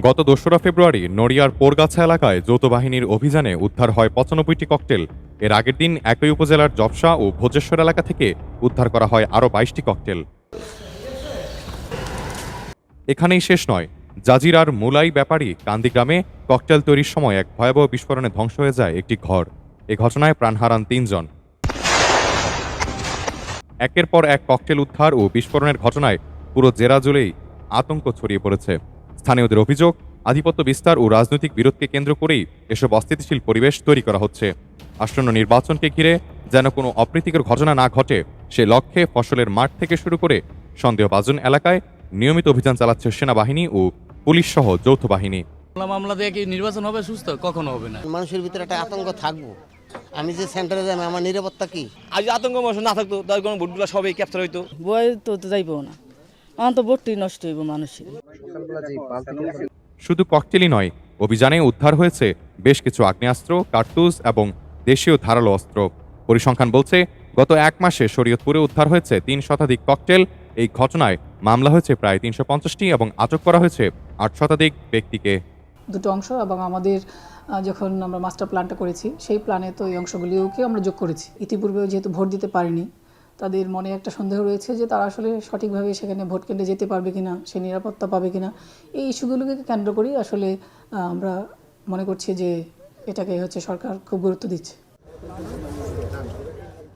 গত ২রা ফেব্রুয়ারি নড়িয়ার পোরগাছা এলাকায় যৌথ বাহিনীর অভিযানে উদ্ধার হয় ৯৫টি ককটেল। এর আগের দিন একই উপজেলার জবসা ও ভোজেশ্বর এলাকা থেকে উদ্ধার করা হয় আরও ২২টি ককটেল। এখানেই শেষ নয়। জাজিরার মুলাই ব্যাপারী কান্দি গ্রামে ককটেল তৈরির সময় এক ভয়াবহ বিস্ফোরণে ধ্বংস হয়ে যায় একটি ঘর। এ ঘটনায় প্রাণ হারান ৩ জন। একের পর এক ককটেল উদ্ধার ও বিস্ফোরণের ঘটনায় পুরো জেলা জুড়েই আতঙ্ক ছড়িয়ে পড়েছে। স্থানীয়দের অভিযোগ, আধিপত্য বিস্তার ও রাজনৈতিক বিরোধকে কেন্দ্র করেই এসব অস্থিতিশীল পরিবেশ তৈরি করা হচ্ছে। আসন্ন নির্বাচনকে ঘিরে যেন কোনো অপ্রীতিকর ঘটনা না ঘটে সে লক্ষ্যে ফসলের মাঠ থেকে শুরু করে সন্দেহভাজন এলাকায় নিয়মিত অভিযান চালাচ্ছে সেনাবাহিনী ও পুলিশ সহ যৌথ বাহিনী। মামলা দিয়ে কি নির্বাচন হবে সুস্থ? কখনো হবে না। মানুষের ভিতরে একটা আতঙ্ক থাকবো। আমি যে সেন্টারে যাই আমার নিরাপত্তা কি? আজ আতঙ্ক মানুষ না থাকতো তার কোনো ভোটগুলো সবই ক্যাপচার হইতো। বয় তো যাইব না, আমার তো ভোটটি নষ্ট হইব মানুষের। শুধু ককটেলই নয়, অভিযানে উদ্ধার হয়েছে বেশ কিছু আগ্নেয়াস্ত্র, কার্তুজ এবং দেশীয় ধারালো অস্ত্র। পরিসংখ্যান বলছে গত ১ মাসে শরীয়তপুরে উদ্ধার হয়েছে ৩ শতাধিক ককটেল। এই ঘটনায় মামলা হয়েছে প্রায় ৩৫০টি এবং আটক করা হয়েছে ৮ শতাধিক ব্যক্তিকে। দুটো অংশ এবং আমাদের যখন আমরা মাস্টার প্ল্যানটা করেছি সেই প্ল্যানে তো এই অংশগুলিওকে আমরা যোগ করেছি। ইতিপূর্বে যেহেতু ভোট দিতে পারেনি, তাদের মনে একটা সন্দেহ রয়েছে যে তারা আসলে সঠিকভাবে সেখানে ভোট কেন্দ্রে যেতে পারবে কিনা, সে নিরাপত্তা পাবে কিনা। এই ইস্যুগুলোকে কেন্দ্র করেই আসলে আমরা মনে করছি যে এটাকে সরকার খুব গুরুত্ব দিচ্ছে।